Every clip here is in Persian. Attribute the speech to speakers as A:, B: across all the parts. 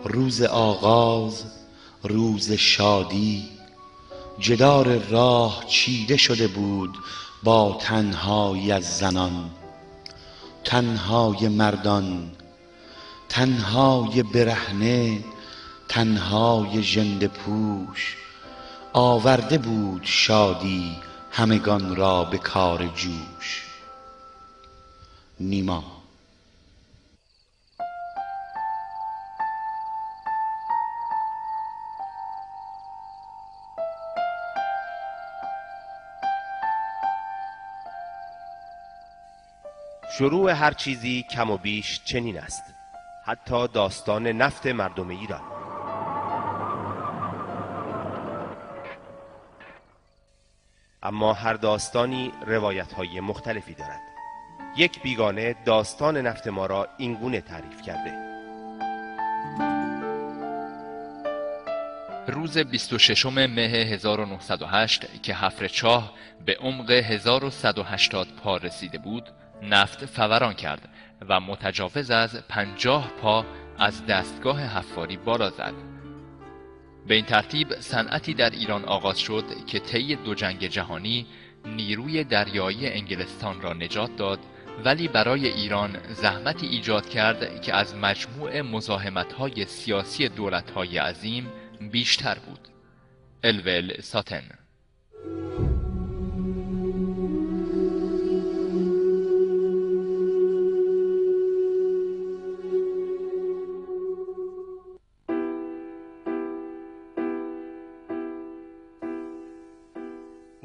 A: روز آغاز، روز شادی، جدار راه چیده شده بود با تنهایی از زنان، تنهای مردان، تنهای برهنه، تنهای ژنده پوش. آورده بود شادی همگان را به کار جوش. نیما.
B: شروع هر چیزی کم و بیش چنین است، حتی داستان نفت مردم ایران. اما هر داستانی روایت‌های مختلفی دارد. یک بیگانه داستان نفت ما را اینگونه تعریف کرده:
C: روز 26 مه 1908 که حفر چاه به عمق 1180 پا رسیده بود، نفت فوران کرد و متجاوز از 50 پا از دستگاه حفاری بالا زد. به این ترتیب صنعتی در ایران آغاز شد که طی 2 جنگ جهانی نیروی دریایی انگلستان را نجات داد، ولی برای ایران زحمتی ایجاد کرد که از مجموع مزاحمت‌های سیاسی دولت‌های عظیم بیشتر بود. الول ساتن.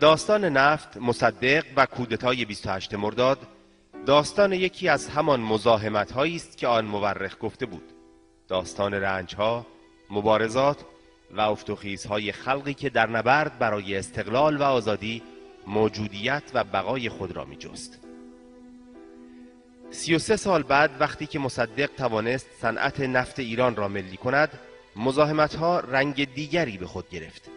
B: داستان نفت، مصدق و کودتای 28 مرداد داستان یکی از همان مزاحمت‌هایی است که آن مورخ گفته بود. داستان رنج‌ها، مبارزات و افت و خیزهای خلقی که در نبرد برای استقلال و آزادی موجودیت و بقای خود را می‌جست. 33 سال بعد وقتی که مصدق توانست صنعت نفت ایران را ملی کند، مزاحمت‌ها رنگ دیگری به خود گرفت.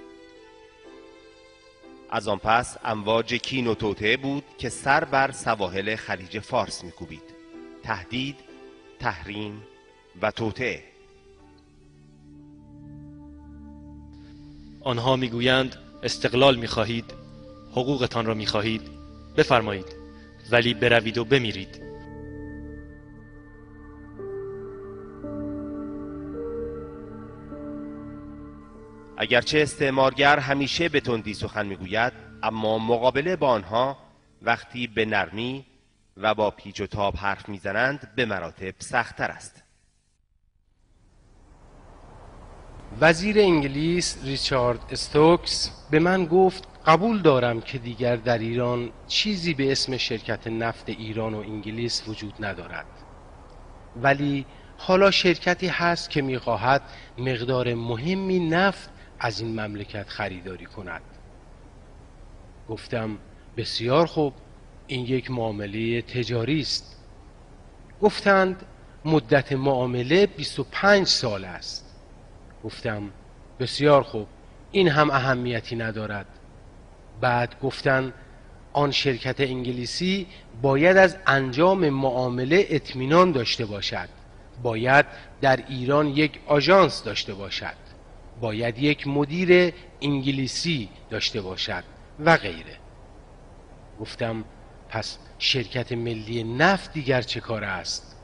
B: از آن پس امواج کین و توطئه بود که سر بر سواحل خلیج فارس می‌کوبید. تهدید، تحریم و توطئه.
D: آنها میگویند استقلال می‌خواهید، حقوقتان را می‌خواهید، بفرمایید، ولی بروید و بمیرید.
B: اگرچه استعمارگر همیشه به تندی سخن میگوید، اما مقابله با آنها وقتی به نرمی و با پیچ و تاب حرف میزنند به مراتب سخت‌تر است.
E: وزیر انگلیس ریچارد استوکس به من گفت قبول دارم که دیگر در ایران چیزی به اسم شرکت نفت ایران و انگلیس وجود ندارد، ولی حالا شرکتی هست که میخواهد مقدار مهمی نفت از این مملکت خریداری کند. گفتم بسیار خوب، این یک معامله تجاری است. گفتند مدت معامله 25 سال است. گفتم بسیار خوب، این هم اهمیتی ندارد. بعد گفتند آن شرکت انگلیسی باید از انجام معامله اطمینان داشته باشد، باید در ایران یک آژانس داشته باشد، باید یک مدیر انگلیسی داشته باشد و غیره. گفتم پس شرکت ملی نفت دیگر چه کار است؟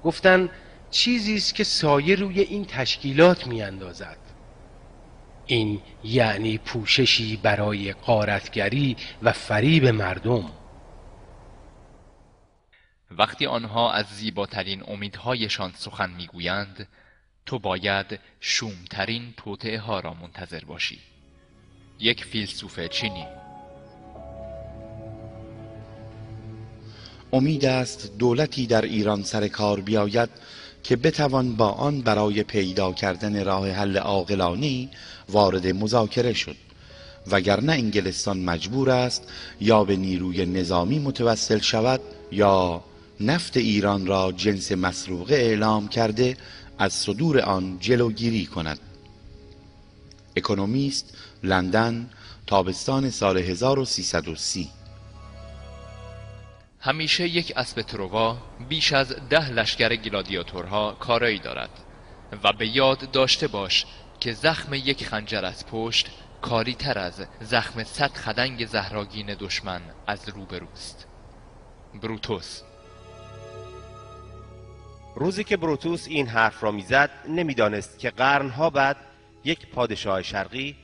E: گفتن چیزی است که سایه روی این تشکیلات میاندازد. این یعنی پوششی برای غارتگری و فریب مردم.
C: وقتی آنها از زیباترین امیدهایشان سخن میگویند، تو باید شومترین توطئه ها را منتظر باشی. یک فیلسوف چینی.
A: امید است دولتی در ایران سر کار بیاید که بتوان با آن برای پیدا کردن راه حل عاقلانه‌ای وارد مذاکره شد، وگرنه انگلستان مجبور است یا به نیروی نظامی متوسل شود یا نفت ایران را جنس مسروقه اعلام کرده از صدور آن جلوگیری کند. اکونومیست، لندن، تابستان سال 1330.
C: همیشه یک اسب تروا بیش از 10 لشکر گلادیاتورها کارایی دارد. و به یاد داشته باش که زخم یک خنجر از پشت کاری تر از زخم 100 خدنگ زهراگین دشمن از روبروست. بروتوس.
B: روزی که بروتوس این حرف را میزد نمیدانست که قرنها بعد یک پادشاه شرقی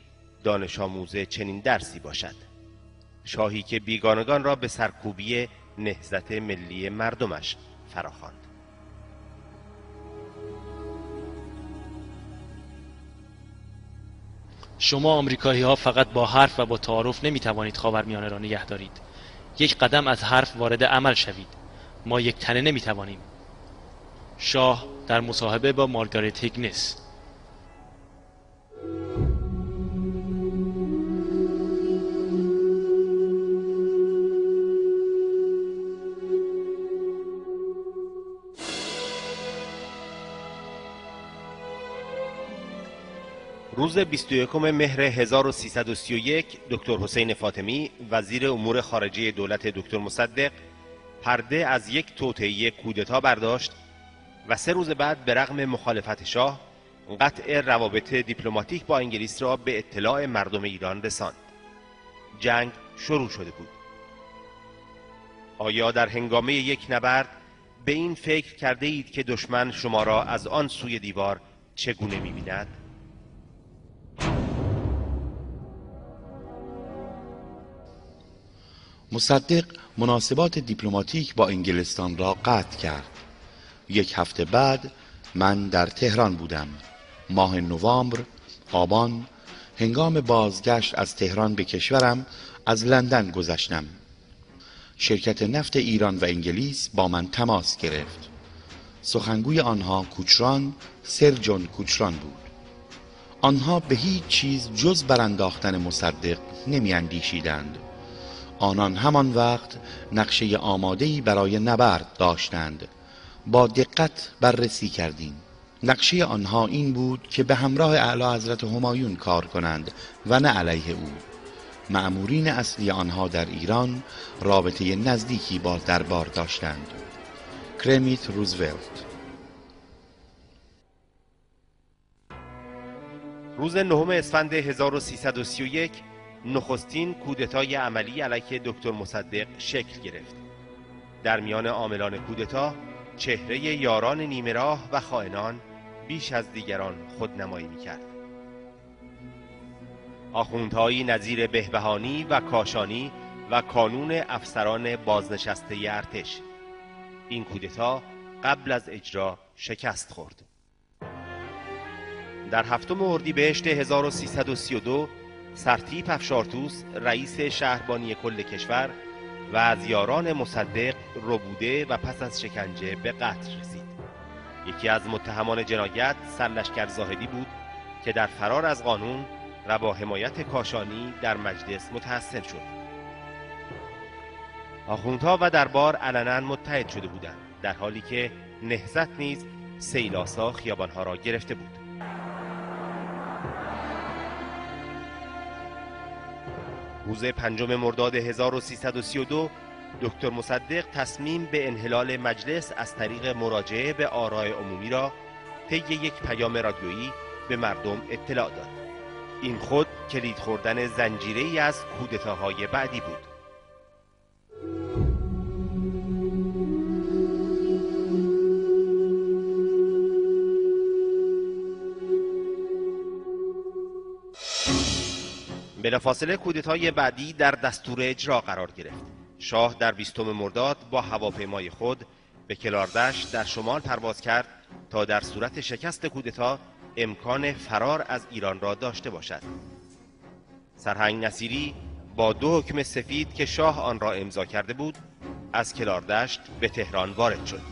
B: دانش آموز چنین درسی باشد، شاهی که بیگانگان را به سرکوبی نهضت ملی مردمش فراخواند.
D: شما آمریکایی ها فقط با حرف و با تعارف نمی توانید خاورمیانه را نگه دارید. یک قدم از حرف وارد عمل شوید. ما یک تنه نمی توانیم. شاه در مصاحبه با مارگارت هیگنس.
B: روز 21 مهر 1331 دکتر حسین فاطمی وزیر امور خارجه دولت دکتر مصدق پرده از یک توطئه کودتا برداشت و 3 روز بعد به رغم مخالفت شاه قطع روابط دیپلماتیک با انگلیس را به اطلاع مردم ایران رساند. جنگ شروع شده بود. آیا در هنگامه یک نبرد به این فکر کرده اید که دشمن شما را از آن سوی دیوار چگونه می‌بیند؟
A: مصدق مناسبات دیپلماتیک با انگلستان را قطع کرد. 1 هفته بعد من در تهران بودم. ماه نوامبر، آبان، هنگام بازگشت از تهران به کشورم از لندن گذشتم. شرکت نفت ایران و انگلیس با من تماس گرفت. سخنگوی آنها کوچران، سر جان کوچران بود. آنها به هیچ چیز جز برانداختن مصدق نمی اندیشیدند. آنان همان وقت نقشه آماده‌ای برای نبرد داشتند. با دقت بررسی کردیم. نقشه آنها این بود که به همراه اعلی حضرت همایون کار کنند و نه علیه او. مأمورین اصلی آنها در ایران رابطه نزدیکی با دربار داشتند. کرمیت روزولت.
B: روز 9 اسفند 1331 نخستین کودتای عملی علیه دکتر مصدق شکل گرفت. در میان عاملان کودتا چهره یاران نیمه راه و خائنان بیش از دیگران خودنمایی می‌کرد. آخوندهایی نظیر بهبهانی و کاشانی و کانون افسران بازنشسته ارتش. این کودتا قبل از اجرا شکست خورد. در 7 اردیبهشت 1332 سرتیپ افشارتوس رئیس شهربانی کل کشور و از یاران مصدق ربوده و پس از شکنجه به قتل رسید. یکی از متهمان جنایت سرلشکر زاهدی بود که در فرار از قانون و با حمایت کاشانی در مجلس متحسن شد. آخوندها و دربار علنا متحد شده بودند، در حالی که نهضت نیز سیلاسا خیابانها را گرفته بود. روز 5 مرداد 1332 دکتر مصدق تصمیم به انحلال مجلس از طریق مراجعه به آراء عمومی را طی یک پیام رادیویی به مردم اطلاع داد. این خود کلید خوردن زنجیره‌ای از کودتاهای بعدی بود. بلافاصله کودتای بعدی در دستور اجرا قرار گرفت. شاه در 20 مرداد با هواپیمای خود به کلاردشت در شمال پرواز کرد تا در صورت شکست کودتا امکان فرار از ایران را داشته باشد. سرهنگ نصیری با 2 حکم سفید که شاه آن را امضا کرده بود از کلاردشت به تهران وارد شد.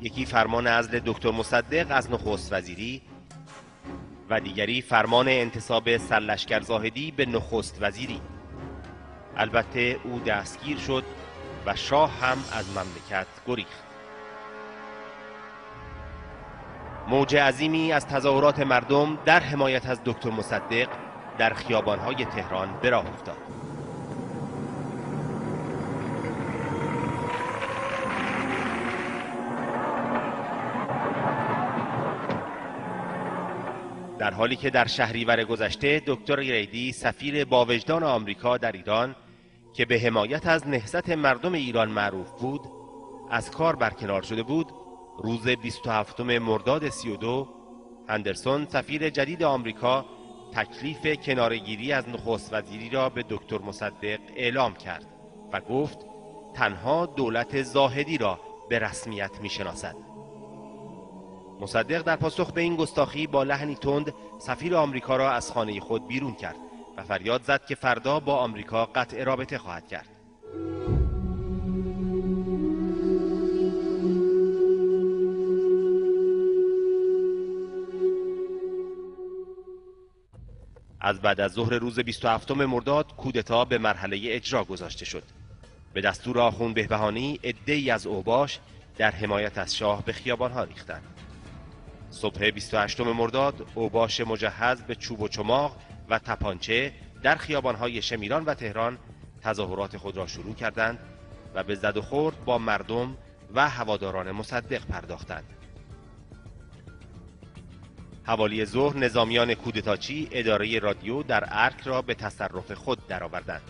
B: یکی فرمان عزل دکتر مصدق از نخست وزیری و دیگری فرمان انتصاب سرلشکر زاهدی به نخست وزیری. البته او دستگیر شد و شاه هم از مملکت گریخت. موج عظیمی از تظاهرات مردم در حمایت از دکتر مصدق در خیابان‌های تهران به راه افتاد. در حالی که در شهریور گذشته دکتر گریدی سفیر باوجدان آمریکا در ایران که به حمایت از نهضت مردم ایران معروف بود از کار برکنار شده بود، روز 27 مرداد 32 اندرسون سفیر جدید آمریکا تکلیف کنارگیری از نخست وزیری را به دکتر مصدق اعلام کرد و گفت تنها دولت زاهدی را به رسمیت می‌شناسد. مصدق در پاسخ به این گستاخی با لحنی تند سفیر آمریکا را از خانه خود بیرون کرد و فریاد زد که فردا با آمریکا قطع رابطه خواهد کرد. از بعد از ظهر روز 27 مرداد کودتا به مرحله اجرا گذاشته شد. به دستور آخوند بهبهانی عده‌ای از اوباش در حمایت از شاه به خیابان‌ها ریختند. صبح 28 مرداد اوباش مجهز به چوب و چماق و تپانچه در خیابان‌های شمیران و تهران تظاهرات خود را شروع کردند و به زد و خورد با مردم و هواداران مصدق پرداختند. حوالی ظهر نظامیان کودتاچی اداره رادیو در ارک را به تصرف خود درآوردند.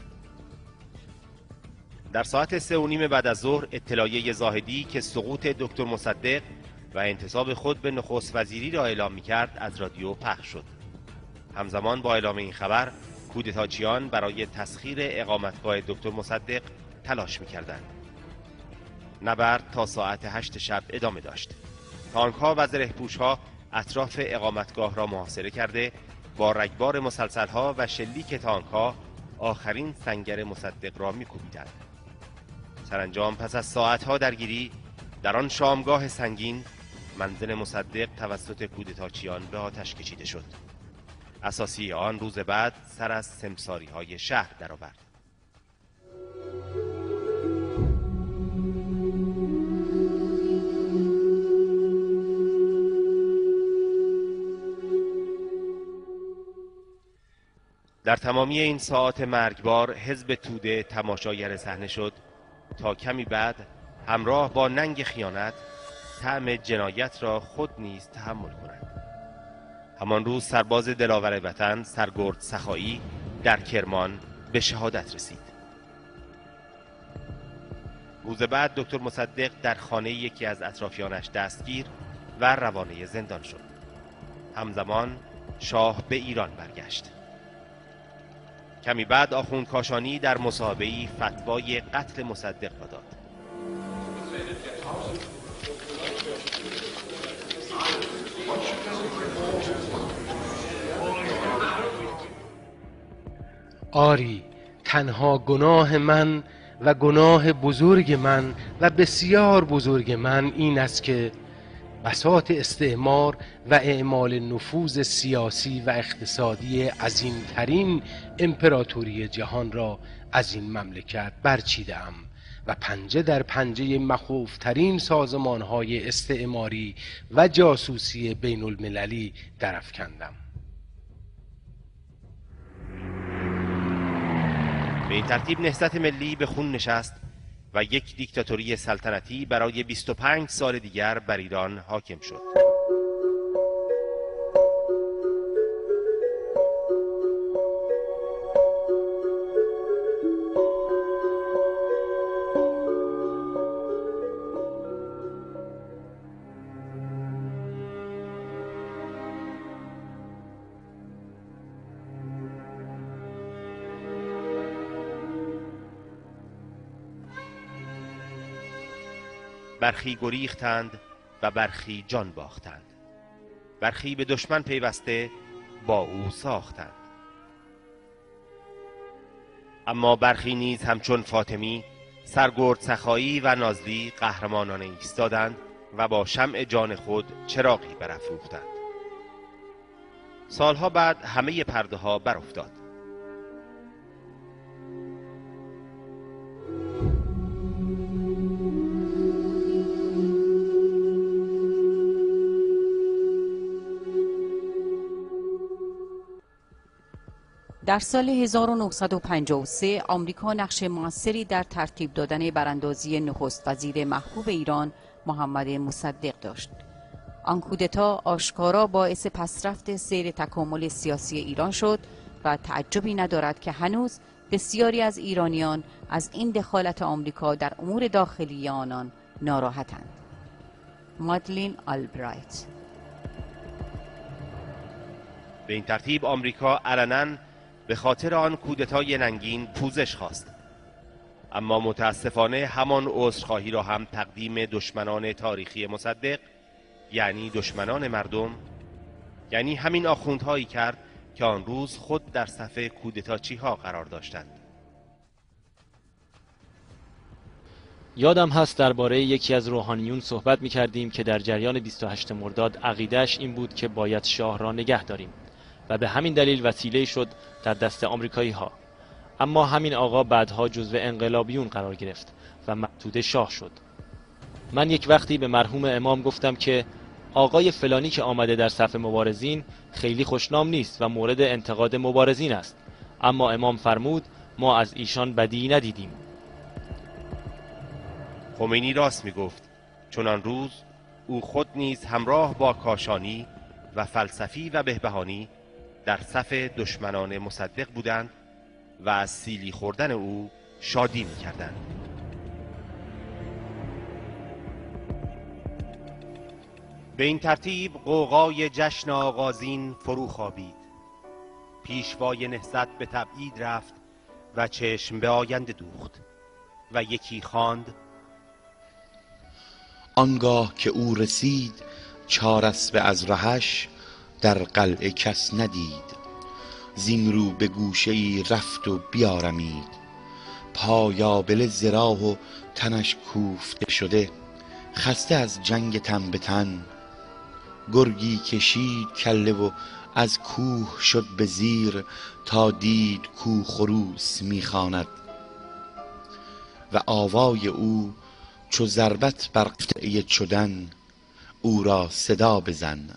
B: در ساعت 3:30 بعد از ظهر اطلاعیه زاهدی که سقوط دکتر مصدق و انتصاب خود به نخست وزیری را اعلام می‌کرد از رادیو پخش شد. همزمان با اعلام این خبر کودتاچیان برای تسخیر اقامتگاه دکتر مصدق تلاش می‌کردند. نبرد تا ساعت 8 شب ادامه داشت. تانک‌ها و زره‌پوش‌ها اطراف اقامتگاه را محاصره کرده با رگبار مسلسل‌ها و شلیک تانک‌ها آخرین سنگر مصدق را می‌کوبیدند. سرانجام پس از ساعت‌ها درگیری در آن شامگاه سنگین منزل مصدق توسط کودتاچیان به آتش کشیده شد. اساسی آن روز بعد سر از سمساری‌های شهر درآورد. در تمامی این ساعات مرگبار حزب توده تماشاگر صحنه شد تا کمی بعد همراه با ننگ خیانت طعم جنایت را خود نیز تحمل کند. همان روز سرباز دلاور وطن سرگرد سخایی در کرمان به شهادت رسید. روز بعد دکتر مصدق در خانه یکی از اطرافیانش دستگیر و روانه زندان شد. همزمان شاه به ایران برگشت. کمی بعد آخوند کاشانی در مصاحبه‌ای فتوای قتل مصدق را داد.
E: آری، تنها گناه من و گناه بزرگ من و بسیار بزرگ من این است که بساط استعمار و اعمال نفوذ سیاسی و اقتصادی عظیمترین امپراتوری جهان را از این مملکت برچیدم و پنجه در پنجه مخوفترین سازمانهای استعماری و جاسوسی بین المللی درافکندم.
B: به این ترتیب نهضت ملی به خون نشست و یک دیکتاتوری سلطنتی برای 25 سال دیگر بر ایران حاکم شد. برخی گریختند و برخی جان باختند. برخی به دشمن پیوسته با او ساختند. اما برخی نیز همچون فاطمی، سرگرد سخایی و نازلی قهرمانانه ایستادند و با شمع جان خود چراغی برافروختند. سالها بعد همه پرده ها برافتاد.
F: در سال 1953 آمریکا نقش موثری در ترتیب دادن براندازی نخست وزیر محبوب ایران محمد مصدق داشت. آن کودتا آشکارا باعث پسرفت سیر تکامل سیاسی ایران شد و تعجبی ندارد که هنوز بسیاری از ایرانیان از این دخالت آمریکا در امور داخلی آنان ناراحتند. مادلین آلبرایت.
B: به این ترتیب آمریکا علناً به خاطر آن کودتای ننگین پوزش خواست، اما متاسفانه همان عذرخواهی را هم تقدیم دشمنان تاریخی مصدق، یعنی دشمنان مردم، یعنی همین آخوندهایی کرد که آن روز خود در صف کودتاچی ها قرار داشتند.
D: یادم هست درباره یکی از روحانیون صحبت می‌کردیم که در جریان 28 مرداد عقیده‌اش این بود که باید شاه را نگه داریم و به همین دلیل وسیله شد در دست آمریکایی‌ها. اما همین آقا بعدها جزو انقلابیون قرار گرفت و مقتود شاه شد. من یک وقتی به مرحوم امام گفتم که آقای فلانی که آمده در صف مبارزین خیلی خوشنام نیست و مورد انتقاد مبارزین است، اما امام فرمود ما از ایشان بدی ندیدیم.
B: خمینی راست می گفت، چون آن روز او خود نیز همراه با کاشانی و فلسفی و بهبهانی در صف دشمنان مصدق بودند و از سیلی خوردن او شادی می کردند. به این ترتیب غوغای جشن آغازین فرو خوابید. پیشوای نهضت به تبعید رفت و چشم به آینده دوخت و یکی خواند:
A: آنگاه که او رسید چاراسبه از رهش، در قلعه کس ندید. زین رو به گوشه ای رفت و بیارمید، پایابل زراح و تنش کوفته شده، خسته از جنگ تن به تن. گرگی کشید کله و از کوه شد به زیر، تا دید کو خروس میخواند و آوای او چو ضربت بر قطعه شدن، او را صدا بزن.